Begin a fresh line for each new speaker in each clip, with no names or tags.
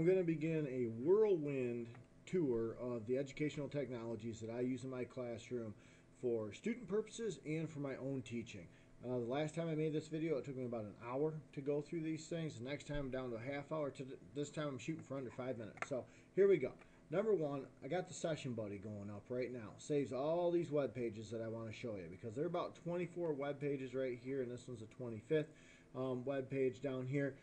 I'm going to begin a whirlwind tour of the educational technologies that I use in my classroom for student purposes and for my own teaching. The last time I made this video, it took me about an hour to go through these things. The next time I'm down to a half hour. This time I'm shooting for under 5 minutes. So here we go. Number one, I got the Session Buddy going up right now. Saves all these web pages that I want to show you because there are about 24 web pages right here, and this one's the 25th web page down here,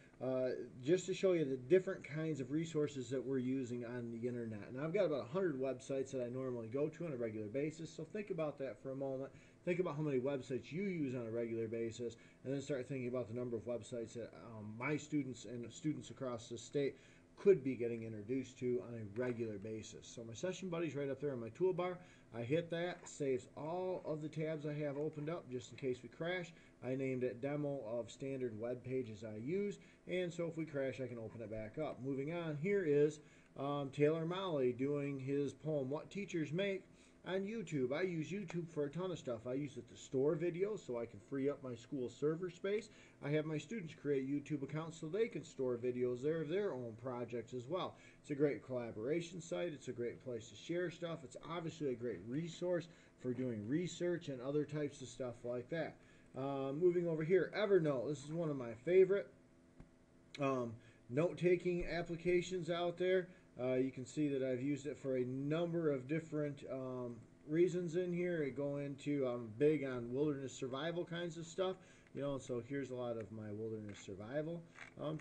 just to show you the different kinds of resources that we're using on the internet. And I've got about 100 websites that I normally go to on a regular basis, so think about that for a moment. Think about how many websites you use on a regular basis, and then start thinking about the number of websites that my students and students across the state could be getting introduced to on a regular basis. So my Session Buddy's right up there on my toolbar. I hit that, saves all of the tabs I have opened up just in case we crash. I named it Demo of Standard Web Pages I Use, and so if we crash I can open it back up. Moving on, here is Taylor Mali doing his poem What Teachers Make on YouTube. I use YouTube for a ton of stuff. I use it to store videos so I can free up my school server space. I have my students create YouTube accounts so they can store videos there of their own projects as well. It's a great collaboration site. It's a great place to share stuff. It's obviously a great resource for doing research and other types of stuff like that. Moving over here, Evernote. This is one of my favorite note-taking applications out there. You can see that I've used it for a number of different reasons in here. I go into, I'm big on wilderness survival kinds of stuff, you know, so here's a lot of my wilderness survival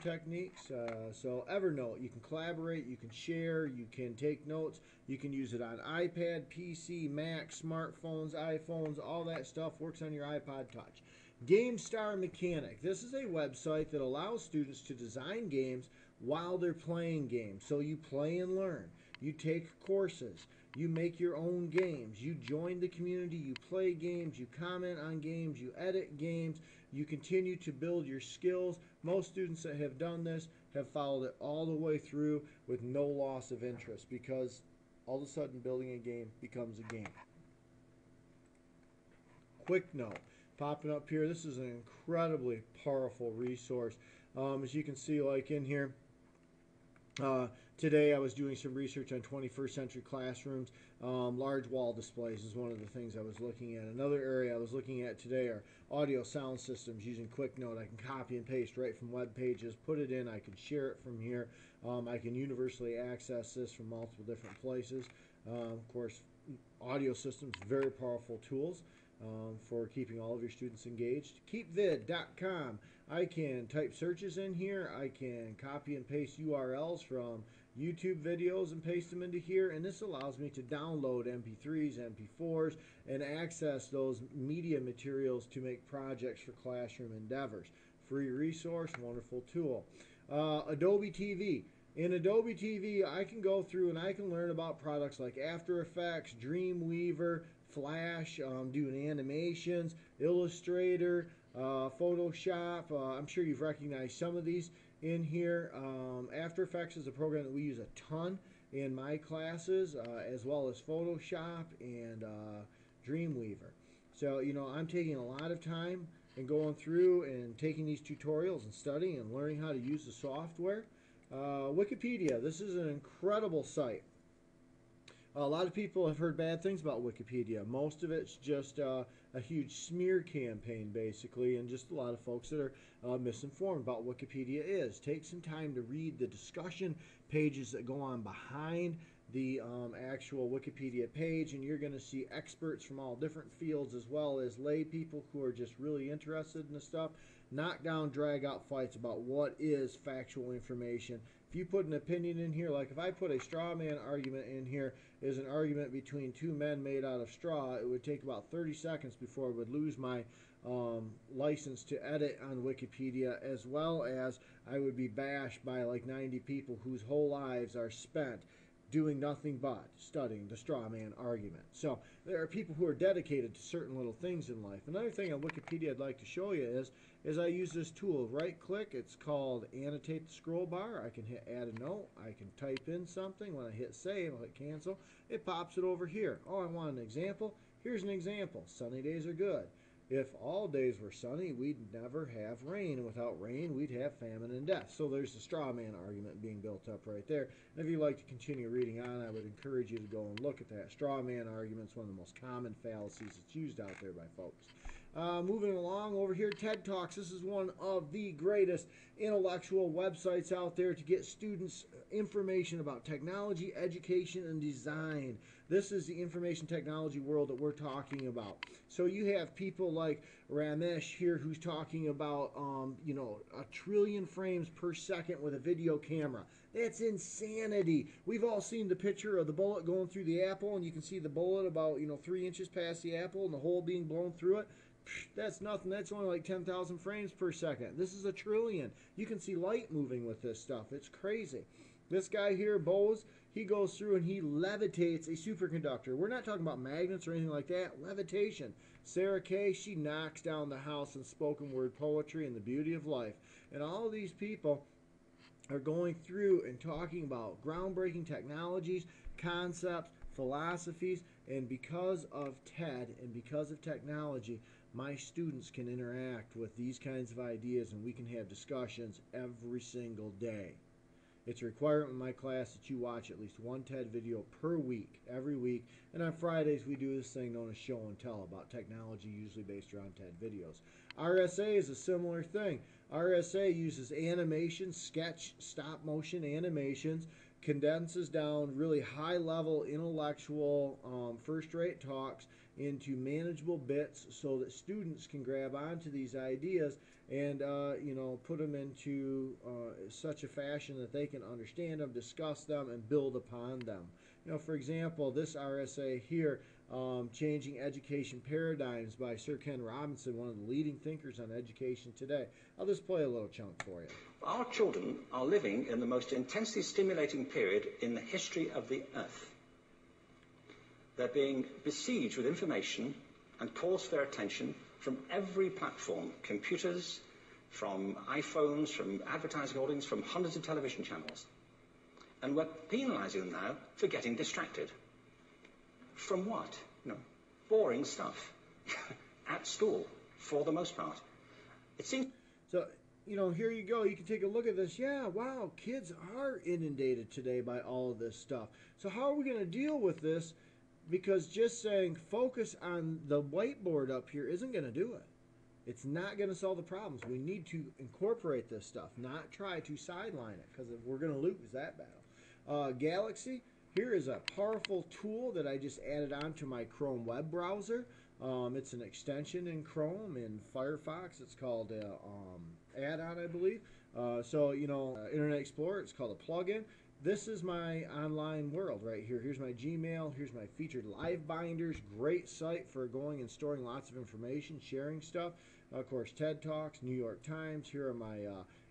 techniques. So Evernote, you can collaborate, you can share, you can take notes, you can use it on iPad, PC, Mac, smartphones, iPhones, all that stuff works on your iPod Touch. GameStar Mechanic. This is a website that allows students to design games while they're playing games. So you play and learn. You take courses. You make your own games. You join the community. You play games. You comment on games. You edit games. You continue to build your skills. Most students that have done this have followed it all the way through with no loss of interest because all of a sudden building a game becomes a game. Quick Note. Popping up here, this is an incredibly powerful resource. As you can see, like in here, today I was doing some research on 21st century classrooms. Large wall displays is one of the things I was looking at. Another area I was looking at today are audio sound systems using Quick Note. I can copy and paste right from web pages, put it in, I can share it from here. I can universally access this from multiple different places. Of course, audio systems, very powerful tools for keeping all of your students engaged. Keepvid.com. I can type searches in here. I can copy and paste URLs from YouTube videos and paste them into here, and this allows me to download MP3s, MP4s, and access those media materials to make projects for classroom endeavors. Free resource, wonderful tool. Adobe TV. In Adobe TV, I can go through and I can learn about products like After Effects, Dreamweaver, Flash, doing animations, Illustrator, Photoshop. I'm sure you've recognized some of these in here. After Effects is a program that we use a ton in my classes, as well as Photoshop and Dreamweaver. So, you know, I'm taking a lot of time and going through and taking these tutorials and studying and learning how to use the software. Wikipedia. This is an incredible site. A lot of people have heard bad things about Wikipedia. Most of it's just a huge smear campaign, basically, and just a lot of folks that are misinformed about what Wikipedia is. Take some time to read the discussion pages that go on behind the actual Wikipedia page, and you're going to see experts from all different fields as well as lay people who are just really interested in the stuff knock down, drag out fights about what is factual information. If you put an opinion in here, like if I put a straw man argument in here is an argument between two men made out of straw, it would take about 30 seconds before I would lose my license to edit on Wikipedia, as well as I would be bashed by like 90 people whose whole lives are spent doing nothing but studying the straw man argument. So there are people who are dedicated to certain little things in life. Another thing on Wikipedia I'd like to show you is I use this tool. Right click, it's called annotate the scroll bar. I can hit add a note. I can type in something. When I hit save, I'll hit cancel. It pops it over here. Oh, I want an example. Here's an example. Sunny days are good. If all days were sunny, we'd never have rain, and without rain, we'd have famine and death. So there's the straw man argument being built up right there. And if you'd like to continue reading on, I would encourage you to go and look at that. Straw man argument is one of the most common fallacies that's used out there by folks. Moving along over here, TED Talks. This is one of the greatest intellectual websites out there to get students information about technology, education, and design. This is the information technology world that we're talking about. So you have people like Ramesh here who's talking about, 1,000,000,000,000 frames per second with a video camera. That's insanity. We've all seen the picture of the bullet going through the apple, and you can see the bullet about 3 inches past the apple and the hole being blown through it. That's nothing. That's only like 10,000 frames per second. This is 1,000,000,000,000. You can see light moving with this stuff. It's crazy. This guy here, Bose, he goes through and he levitates a superconductor. We're not talking about magnets or anything like that. Levitation. Sarah Kay, she knocks down the house in spoken word poetry and the beauty of life. And all of these people are going through and talking about groundbreaking technologies, concepts, philosophies, and because of TED and because of technology, my students can interact with these kinds of ideas and we can have discussions every single day. It's a requirement in my class that you watch at least one TED video per week, every week. And on Fridays, we do this thing known as show and tell about technology, usually based around TED videos. RSA is a similar thing. RSA uses animation, sketch, stop motion animations, condenses down really high-level intellectual first-rate talks into manageable bits so that students can grab onto these ideas and put them into such a fashion that they can understand them, discuss them, and build upon them. For example, this RSA here, Changing Education Paradigms by Sir Ken Robinson, one of the leading thinkers on education today. I'll just play a little chunk for you.
Our children are living in the most intensely stimulating period in the history of the earth. They're being besieged with information and calls for their attention from every platform, computers, from iPhones, from advertising holdings, from hundreds of television channels. And we're penalizing them now for getting distracted. From what? Boring stuff. At school, for the most part. It seems...
So, here you go. You can take a look at this. Yeah, wow, kids are inundated today by all of this stuff. So how are we going to deal with this? Because just saying focus on the whiteboard up here isn't going to do it. It's not going to solve the problems. We need to incorporate this stuff, not try to sideline it, because we're going to lose that battle. Galaxy, here is a powerful tool that I just added onto my Chrome web browser. It's an extension in Chrome. In Firefox, it's called add-on, I believe. Internet Explorer, it's called a plugin. This is my online world right here. Here's my Gmail. Here's my featured live binders. Great site for going and storing lots of information, sharing stuff. Of course, TED Talks, New York Times. Here are my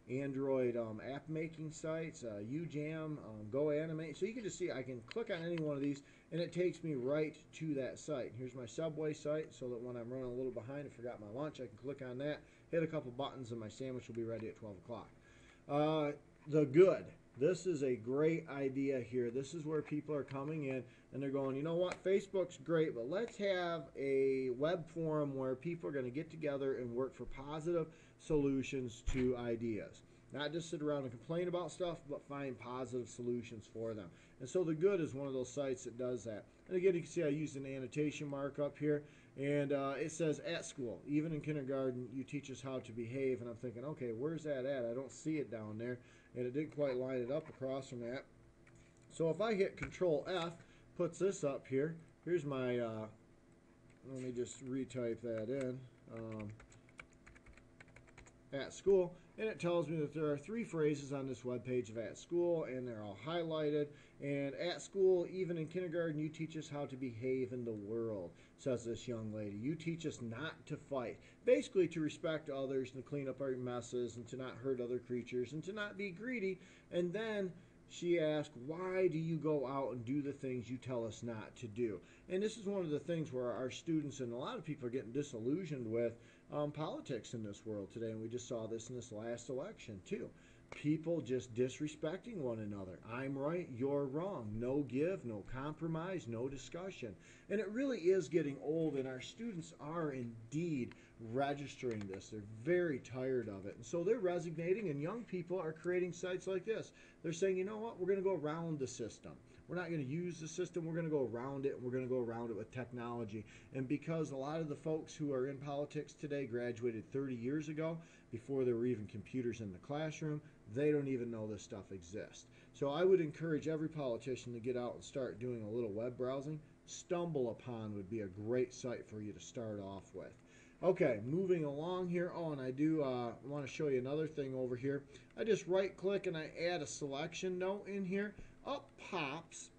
Android app making sites, UJam, GoAnimate. So you can just see I can click on any one of these and it takes me right to that site. Here's my Subway site so that when I'm running a little behind and forgot my lunch, I can click on that, hit a couple buttons, and my sandwich will be ready at 12 o'clock. The good. This is a great idea here. This is where people are coming in and they're going, you know what, Facebook's great, but let's have a web forum where people are going to get together and work for positive solutions to ideas. Not just sit around and complain about stuff, but find positive solutions for them. And so The Good is one of those sites that does that. And again, you can see I used an annotation mark up here. And it says, at school, even in kindergarten, you teach us how to behave. And I'm thinking, okay, where's that at? I don't see it down there. And it didn't quite line it up across from that. So if I hit Control F, puts this up here. Here's my, let me just retype that in. At school. And it tells me that there are 3 phrases on this webpage of at school, and they're all highlighted. And at school, even in kindergarten, you teach us how to behave in the world, says this young lady. You teach us not to fight. Basically, to respect others and to clean up our messes and to not hurt other creatures and to not be greedy. And then she asked, why do you go out and do the things you tell us not to do? And this is one of the things where our students and a lot of people are getting disillusioned with politics in this world today. And we just saw this in this last election, too. People just disrespecting one another. I'm right, you're wrong. No give, no compromise, no discussion. And it really is getting old, and our students are indeed registering this. They're very tired of it. And so they're resignating, and young people are creating sites like this. They're saying, you know what, we're going to go around the system. We're not going to use the system. We're going to go around it. And we're going to go around it with technology. And because a lot of the folks who are in politics today graduated 30 years ago, before there were even computers in the classroom, they don't even know this stuff exists. So I would encourage every politician to get out and start doing a little web browsing. StumbleUpon would be a great site for you to start off with. Okay, moving along here. Oh, and I do want to show you another thing over here. I just right click and I add a selection note in here. Up pops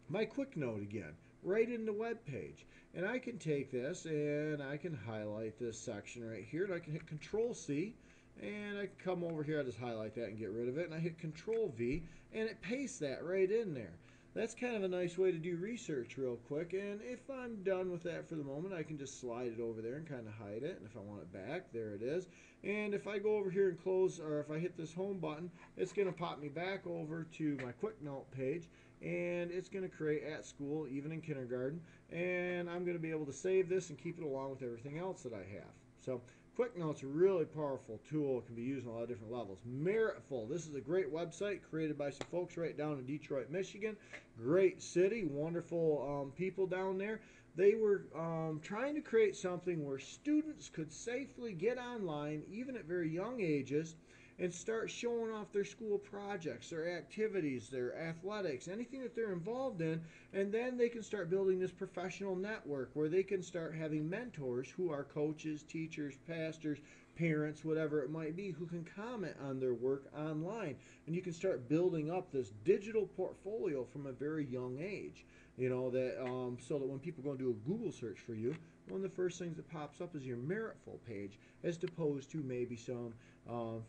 my quick note again, right in the web page. And I can take this and I can highlight this section right here, and I can hit Control C, and I can come over here. I just highlight that and get rid of it, and I hit Control V, and it pastes that right in there. That's kind of a nice way to do research real quick. And if I'm done with that for the moment, I can just slide it over there and kind of hide it. And if I want it back, there it is. And if I go over here and close, or if I hit this home button, it's going to pop me back over to my quick note page, and it's going to create at school, even in kindergarten. And I'm going to be able to save this and keep it along with everything else that I have. So Quick Notes, a really powerful tool. It can be used on a lot of different levels. Meritful, this is a great website created by some folks right down in Detroit, Michigan. Great city, wonderful people down there. They were trying to create something where students could safely get online, even at very young ages, and start showing off their school projects, their activities, their athletics, anything that they're involved in, and then they can start building this professional network where they can start having mentors who are coaches, teachers, pastors, parents, whatever it might be, who can comment on their work online. And you can start building up this digital portfolio from a very young age. You know, that so that when people go and do a Google search for you, one of the first things that pops up is your Meritful page, as opposed to maybe some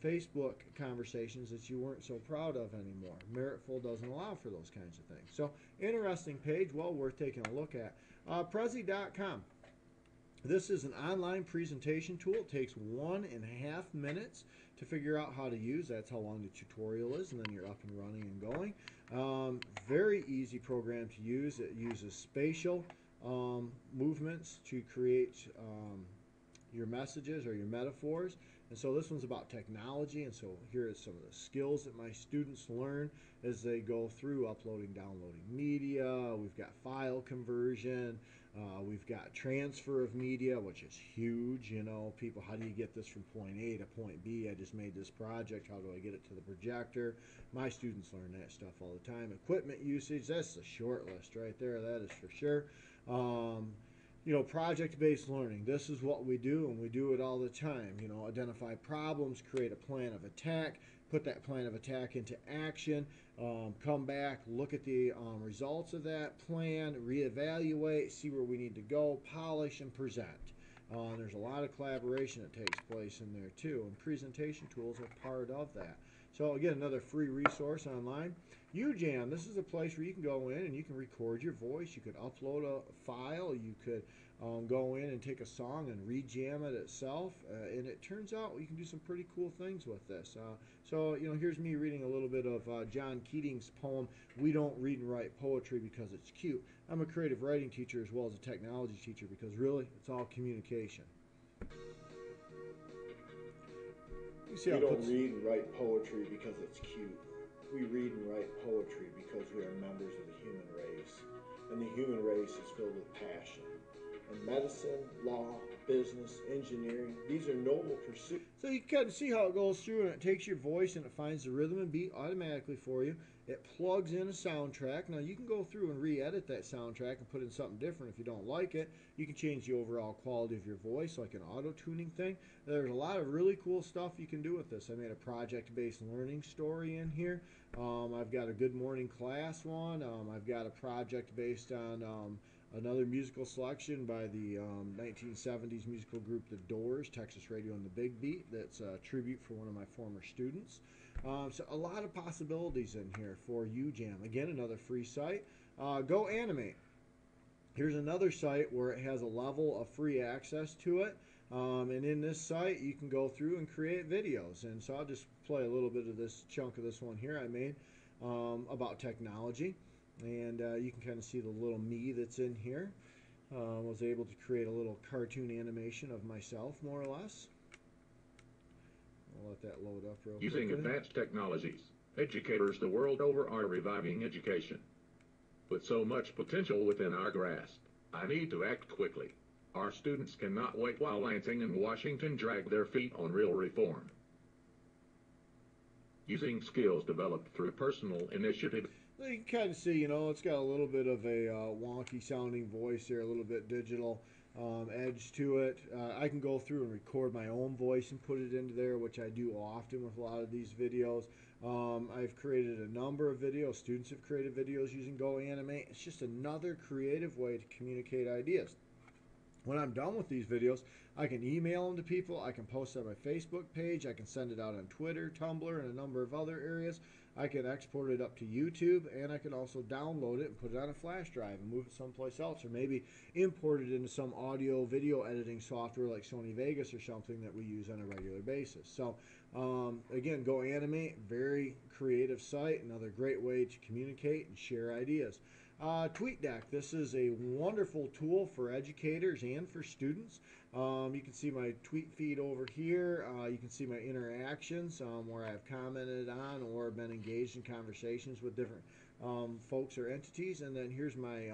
Facebook conversations that you weren't so proud of anymore. Meritful doesn't allow for those kinds of things. So, interesting page, well worth taking a look at. Prezi.com. This is an online presentation tool. It takes 1.5 minutes to figure out how to use. That's how long the tutorial is, and then you're up and running and going. Very easy program to use. It uses spatial movements to create your messages or your metaphors. And so this one's about technology, and so here are some of the skills that my students learn as they go through uploading, downloading media. We've got file conversion. We've got transfer of media, which is huge. You know, people, how do you get this from point A to point B? I just made this project. How do I get it to the projector? My students learn that stuff all the time. Equipment usage, that's the short list right there. That is for sure. You know, project-based learning. This is what we do, and we do it all the time. You know, identify problems, create a plan of attack, put that plan of attack into action, come back, look at the results of that plan, reevaluate, see where we need to go, polish, and present. There's a lot of collaboration that takes place in there too, and presentation tools are part of that. So again, another free resource online. UJam, this is a place where you can go in and you can record your voice. You could upload a file. You could go in and take a song and rejam it itself. And it turns out you can do some pretty cool things with this. So, you know, here's me reading a little bit of John Keating's poem, "We Don't Read and Write Poetry Because It's Cute." I'm a creative writing teacher as well as a technology teacher, because really, it's all communication. You see, we don't read and write poetry because it's cute. We read and write poetry because we are members of the human race. And the human race is filled with passion. And medicine, law, business, engineering, these are noble pursuits. So you can kind of see how it goes through, and it takes your voice and it finds the rhythm and beat automatically for you. It plugs in a soundtrack. Now you can go through and re-edit that soundtrack and put in something different if you don't like it. You can change the overall quality of your voice, like an auto-tuning thing. There's a lot of really cool stuff you can do with this. I made a project-based learning story in here. I've got a good morning class one. I've got a project based on another musical selection by the 1970s musical group The Doors, Texas Radio and the Big Beat. That's a tribute for one of my former students. So a lot of possibilities in here for UJam. Again, another free site. Go Animate. Here's another site where it has a level of free access to it. And in this site, you can go through and create videos. And so I'll just play a little bit of this chunk of this one here I made about technology. And you can kind of see the little me that's in here. Was able to create a little cartoon animation of myself, more or less. I'll let that load up real quick.
Using advanced technologies, educators the world over are reviving education. With so much potential within our grasp, I need to act quickly. Our students cannot wait while Lansing and Washington drag their feet on real reform. Using skills developed through personal initiative.
You can kind of see, it's got a little bit of a wonky sounding voice here, a little bit digital edge to it. I can go through and record my own voice and put it into there, which I do often with a lot of these videos. I've created a number of videos. Students have created videos using GoAnimate. It's just another creative way to communicate ideas. When I'm done with these videos, I can email them to people, I can post it on my Facebook page, I can send it out on Twitter, Tumblr, and a number of other areas. I can export it up to YouTube, and I can also download it and put it on a flash drive and move it someplace else, or maybe import it into some audio video editing software like Sony Vegas or something that we use on a regular basis. So again, GoAnimate, very creative site, another great way to communicate and share ideas. TweetDeck, this is a wonderful tool for educators and for students. You can see my tweet feed over here. You can see my interactions where I've commented on or been engaged in conversations with different folks or entities. And then here's my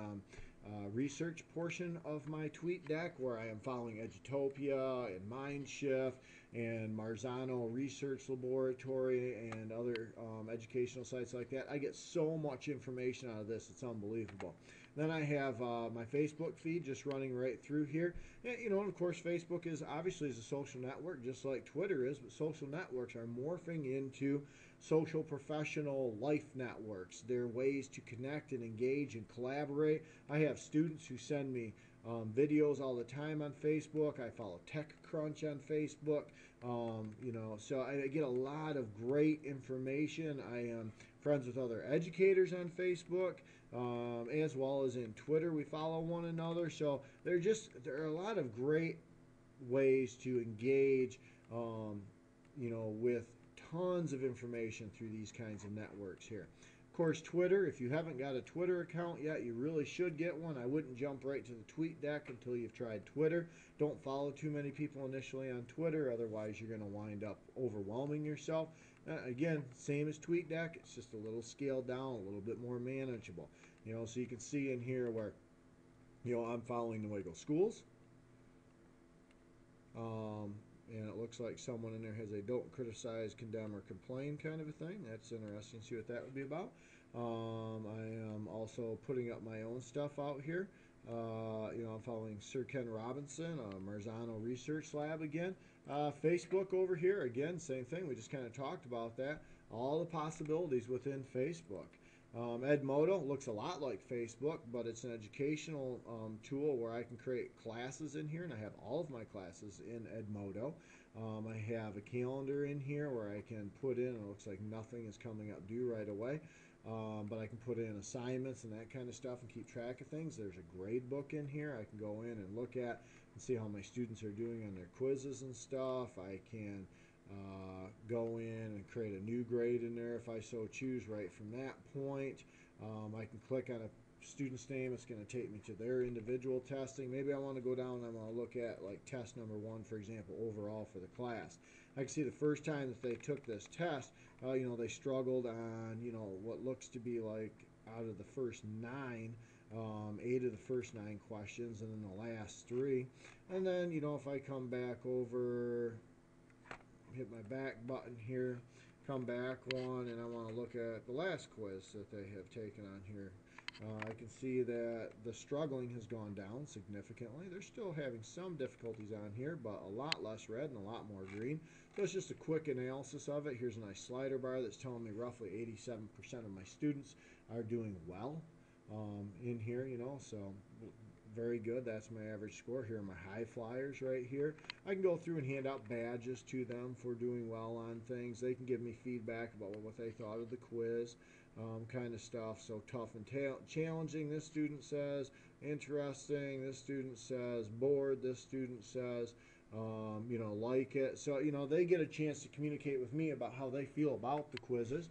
research portion of my TweetDeck, where I am following Edutopia and Mindshift and Marzano Research Laboratory and other educational sites like that. I get so much information out of this, it's unbelievable. Then I have my Facebook feed just running right through here. And of course, Facebook is obviously a social network, just like Twitter is, but social networks are morphing into social professional life networks. They're ways to connect and engage and collaborate. I have students who send me videos all the time on Facebook. I follow TechCrunch on Facebook. So I get a lot of great information. I am friends with other educators on Facebook, as well as in Twitter. We follow one another. So there are a lot of great ways to engage, with tons of information through these kinds of networks here. Of course, Twitter, if you haven't got a Twitter account yet, you really should get one. I wouldn't jump right to the TweetDeck until you've tried Twitter. Don't follow too many people initially on Twitter, otherwise you're going to wind up overwhelming yourself. Again, same as TweetDeck, it's just a little scaled down, a little bit more manageable. So you can see in here where, I'm following Newaygo Schools. And it looks like someone in there has a don't criticize, condemn, or complain kind of a thing. That's interesting to see what that would be about. I am also putting up my own stuff out here. I'm following Sir Ken Robinson, Marzano Research Lab again. Facebook over here, again, same thing. We just kind of talked about that. All the possibilities within Facebook. Edmodo looks a lot like Facebook, but it's an educational tool where I can create classes in here, and I have all of my classes in Edmodo. I have a calendar in here where I can put in, it looks like nothing is coming up due right away, but I can put in assignments and that kind of stuff and keep track of things. There's a grade book in here I can go in and look at and see how my students are doing on their quizzes and stuff. I can go in and create a new grade in there if I so choose right from that point. I can click on a student's name. It's going to take me to their individual testing. Maybe I want to go down and I want to look at like test number 1, for example, overall for the class. I can see the first time that they took this test, they struggled on, what looks to be like out of the first 9, 8 of the first 9 questions, and then the last 3. And then, if I come back over, hit my back button here, come back one, and I want to look at the last quiz that they have taken on here. I can see that the struggling has gone down significantly. They're still having some difficulties on here, but a lot less red and a lot more green. So it's just a quick analysis of it. Here's a nice slider bar that's telling me roughly 87% of my students are doing well in here, so very good. That's my average score. Here are my high flyers right here. I can go through and hand out badges to them for doing well on things. They can give me feedback about what they thought of the quiz, kind of stuff. So tough and challenging, this student says. Interesting, this student says. Bored, this student says. Like it. So, they get a chance to communicate with me about how they feel about the quizzes.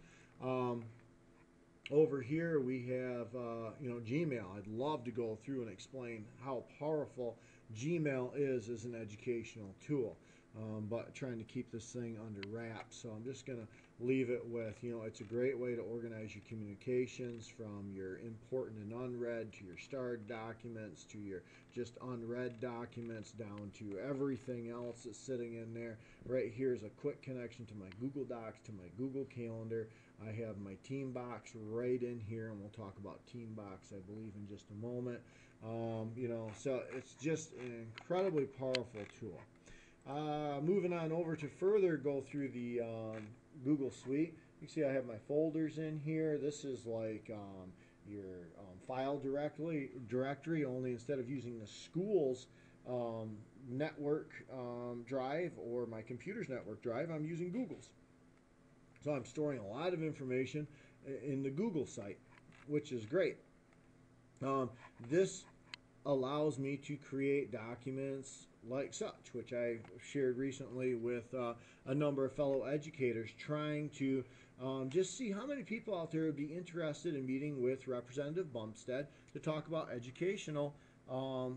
Over here we have Gmail. I'd love to go through and explain how powerful Gmail is as an educational tool, but trying to keep this thing under wraps. So I'm just going to leave it with, it's a great way to organize your communications from your important and unread to your starred documents to your just unread documents down to everything else that's sitting in there. Right here is a quick connection to my Google Docs, to my Google Calendar. I have my Teambox right in here, and we'll talk about Teambox, I believe, in just a moment. So it's just an incredibly powerful tool. Moving on over to further go through the Google Suite. You can see I have my folders in here. This is like your file directory, only instead of using the school's network drive or my computer's network drive, I'm using Google's. So I'm storing a lot of information in the Google site, which is great. This allows me to create documents like such, which I shared recently with a number of fellow educators, trying to just see how many people out there would be interested in meeting with Representative Bumstead to talk about educational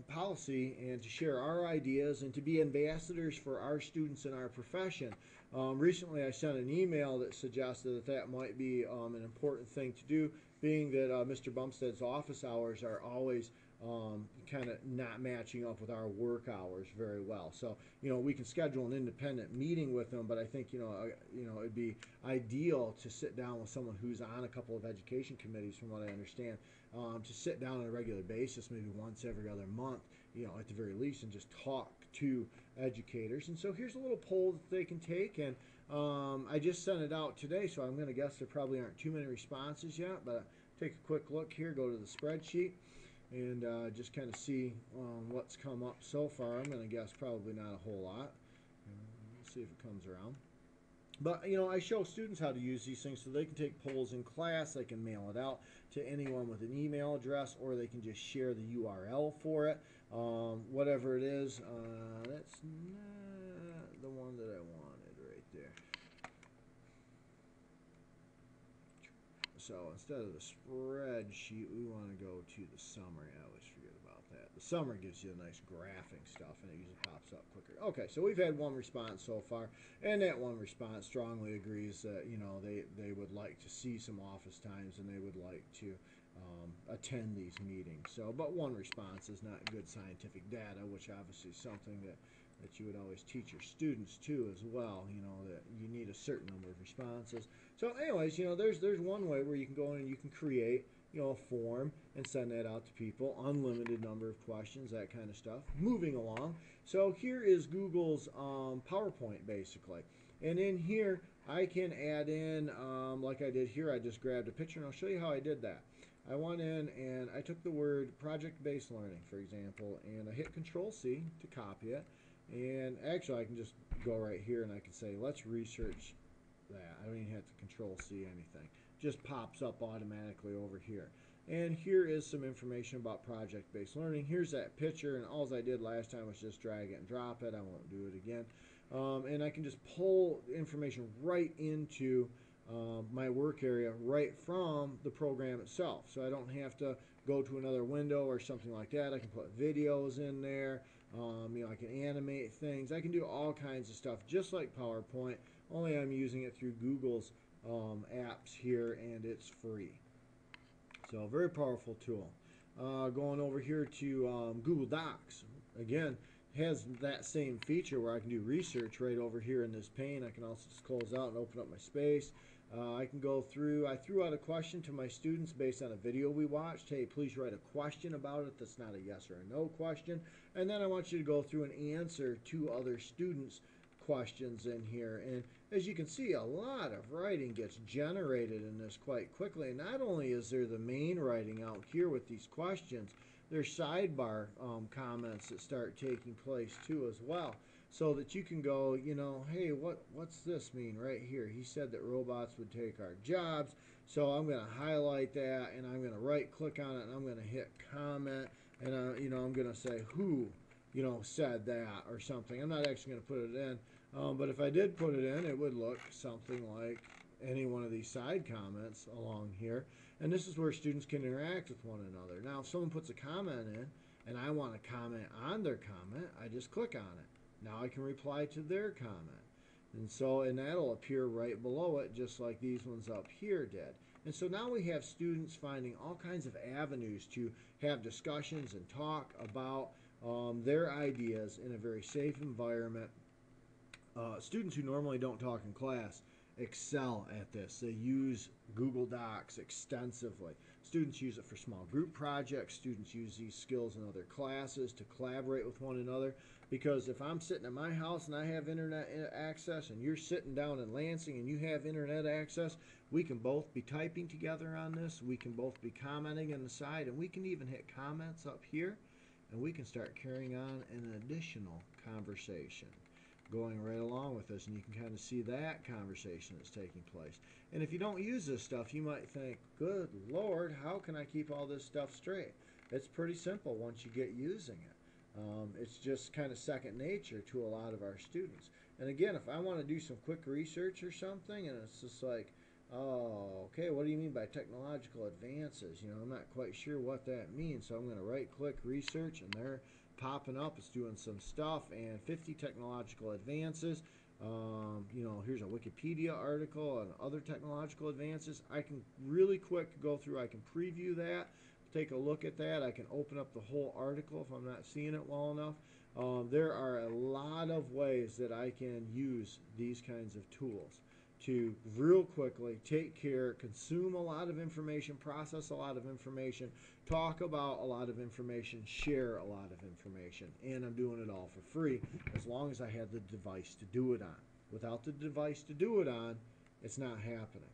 policy and to share our ideas and to be ambassadors for our students in our profession. Recently, I sent an email that suggested that that might be an important thing to do, being that Mr. Bumstead's office hours are always kind of not matching up with our work hours very well. So, we can schedule an independent meeting with them, but I think, it'd be ideal to sit down with someone who's on a couple of education committees, from what I understand, to sit down on a regular basis, maybe once every other month, at the very least, and just talk to educators. And so here's a little poll that they can take, and I just sent it out today, so I'm going to guess there probably aren't too many responses yet, but take a quick look here, go to the spreadsheet, and just kind of see what's come up so far. I'm going to guess probably not a whole lot. We'll see if it comes around. But, I show students how to use these things so they can take polls in class. They can mail it out to anyone with an email address, or they can just share the URL for it. Whatever it is, that's not the one that I wanted right there. So instead of the spreadsheet, we want to go to the summary. I always forget about that. The summary gives you a nice graphing stuff, and it usually pops up quicker. Okay, so we've had one response so far, and that one response strongly agrees that they would like to see some office times, and they would like to attend these meetings. So, but one response is not good scientific data, which obviously is something that you would always teach your students too as well, that you need a certain number of responses. So anyways, there's one way where you can go in and you can create, a form and send that out to people, unlimited number of questions, that kind of stuff. Moving along. So here is Google's PowerPoint basically. And in here, I can add in, like I did here, I just grabbed a picture and I'll show you how I did that. I went in and I took the word project-based learning, for example, and I hit Control-C to copy it. And actually, I can just go right here and I can say, let's research that. I don't even have to Control-C anything. Just pops up automatically over here. And here is some information about project-based learning. Here's that picture, and all I did last time was just drag it and drop it. I won't do it again. And I can just pull information right into my work area right from the program itself. So I don't have to go to another window or something like that. I can put videos in there. I can animate things. I can do all kinds of stuff just like PowerPoint, only I'm using it through Google's apps here, and it's free. So very powerful tool. Going over here to Google Docs. Again, has that same feature where I can do research right over here in this pane. I can also just close out and open up my space. I can go through, I threw out a question to my students based on a video we watched. Hey, please write a question about it that's not a yes or a no question. And then I want you to go through and answer 2 other students' questions in here. And as you can see, a lot of writing gets generated in this quite quickly. And not only is there the main writing out here with these questions, there's sidebar comments that start taking place too as well. So that you can go, hey, what's this mean right here? He said that robots would take our jobs. So I'm going to highlight that, and I'm going to right click on it, and I'm going to hit comment, and I'm going to say who, said that or something. I'm not actually going to put it in, but if I did put it in, it would look something like any one of these side comments along here. And this is where students can interact with one another. Now, if someone puts a comment in and I want to comment on their comment, I just click on it. Now I can reply to their comment. And that'll appear right below it, just like these ones up here did. And so now we have students finding all kinds of avenues to have discussions and talk about their ideas in a very safe environment. Students who normally don't talk in class excel at this. They use Google Docs extensively. Students use it for small group projects. Students use these skills in other classes to collaborate with one another. Because if I'm sitting at my house and I have internet access and you're sitting down in Lansing and you have internet access, we can both be typing together on this. We can both be commenting on the side, and we can even hit comments up here, and we can start carrying on an additional conversation going right along with us, and you can kind of see that conversation that's taking place. And if you don't use this stuff, you might think, good Lord, how can I keep all this stuff straight? It's pretty simple once you get using it. It's just kind of second nature to a lot of our students. And again, if I want to do some quick research or something, and it's just like, oh, okay, what do you mean by technological advances? You know, I'm not quite sure what that means, so I'm going to right-click research, and they're popping up. It's doing some stuff, and 50 technological advances. You know, here's a Wikipedia article on other technological advances. I can really quick go through. I can preview that, take a look at that. I can open up the whole article if I'm not seeing it well enough. There are a lot of ways that I can use these kinds of tools to real quickly take care, consume a lot of information, process a lot of information, talk about a lot of information, share a lot of information. And I'm doing it all for free as long as I have the device to do it on. Without the device to do it on, it's not happening.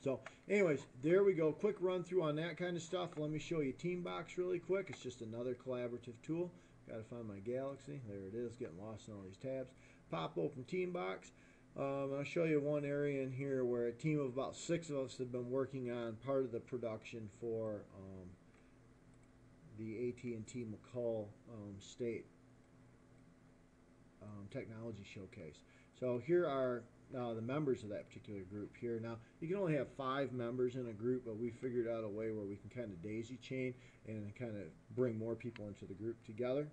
So anyways, there we go. Quick run through on that kind of stuff. Let me show you Teambox really quick. It's just another collaborative tool. Got to find my Galaxy. There it is, getting lost in all these tabs. Pop open Teambox. I'll show you one area in here where a team of about 6 of us have been working on part of the production for the AT&T McCall State Technology Showcase. So here are the members of that particular group here. Now, you can only have 5 members in a group, but we figured out a way where we can kind of daisy chain and kind of bring more people into the group together.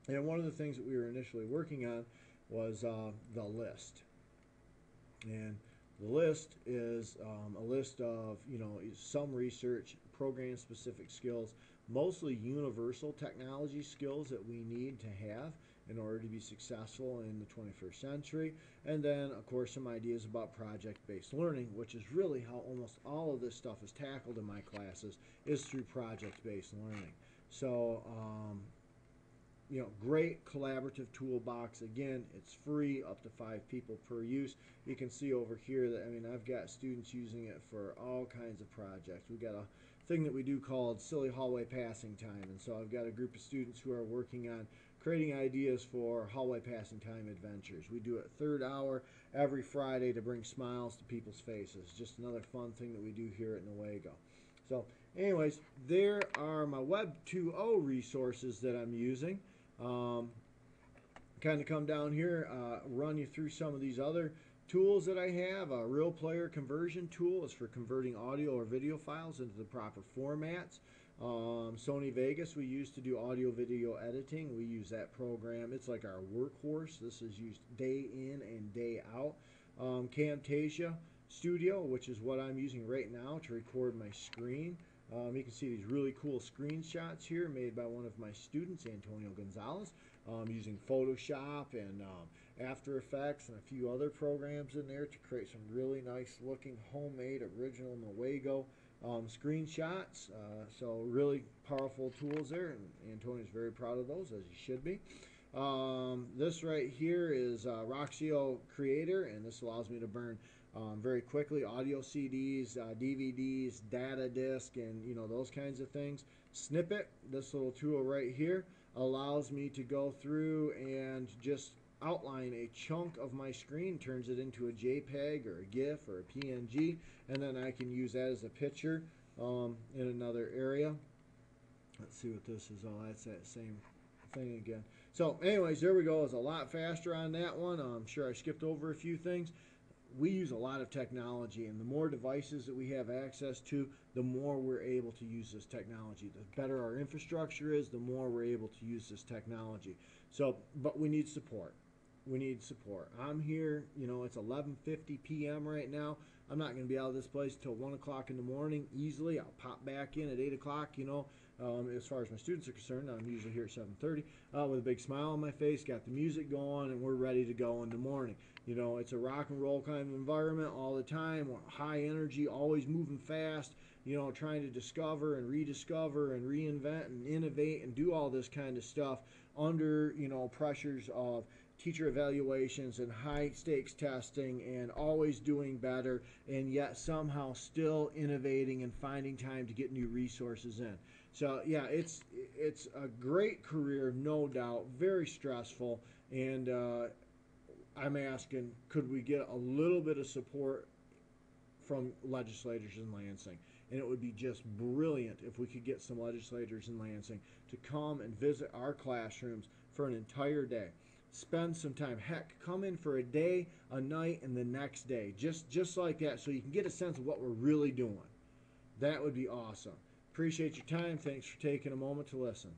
And one of the things that we were initially working on was the list. And the list is a list of, you know, some research, program-specific skills, mostly universal technology skills that we need to have in order to be successful in the 21st century. And then, of course, some ideas about project-based learning, which is really how almost all of this stuff is tackled in my classes, is through project-based learning. So, you know, great collaborative toolbox. Again, it's free, up to 5 people per use. You can see over here that, I mean, I've got students using it for all kinds of projects. We've got a thing that we do called Silly Hallway Passing Time. And so I've got a group of students who are working on creating ideas for hallway passing time adventures. We do it 3rd hour every Friday to bring smiles to people's faces. Just another fun thing that we do here at Newaygo. So anyways, there are my Web 2.0 resources that I'm using. Kind of come down here, run you through some of these other tools that I have. A Real Player Conversion tool is for converting audio or video files into the proper formats. Sony Vegas we use to do audio video editing. We use that program. It's like our workhorse. This is used day in and day out. Camtasia Studio, which is what I'm using right now to record my screen. You can see these really cool screenshots here made by one of my students, Antonio Gonzalez, using Photoshop and After Effects and a few other programs in there to create some really nice looking homemade original Newaygo screenshots. So really powerful tools there, and Antonio's very proud of those, as he should be. This right here is Roxio Creator, and this allows me to burn very quickly audio CDs, DVDs, data disk, and you know, those kinds of things. Snippet, this little tool right here, allows me to go through and just outline a chunk of my screen, turns it into a JPEG or a GIF or a PNG, and then I can use that as a picture in another area. Let's see what this is. Oh, that's that same thing again. So anyways, there we go. It's a lot faster on that one. I'm sure I skipped over a few things. we use a lot of technology, and the more devices that we have access to, the more we're able to use this technology. The better our infrastructure is, the more we're able to use this technology. So, but we need support. We need support. I'm here, you know, it's 11:50 p.m. right now. I'm not going to be out of this place till 1 o'clock in the morning easily. I'll pop back in at 8 o'clock, you know. As far as my students are concerned, I'm usually here at 7:30 with a big smile on my face, got the music going, and we're ready to go in the morning. You know, it's a rock and roll kind of environment all the time, high energy, always moving fast, you know, trying to discover and rediscover and reinvent and innovate and do all this kind of stuff under, you know, pressures of teacher evaluations and high stakes testing and always doing better, and yet somehow still innovating and finding time to get new resources in. So yeah, it's a great career, no doubt, very stressful, and I'm asking, could we get a little bit of support from legislators in Lansing? And it would be just brilliant if we could get some legislators in Lansing to come and visit our classrooms for an entire day. Spend some time. Heck, come in for a day, a night, and the next day. Just like that, so you can get a sense of what we're really doing. That would be awesome. Appreciate your time. Thanks for taking a moment to listen.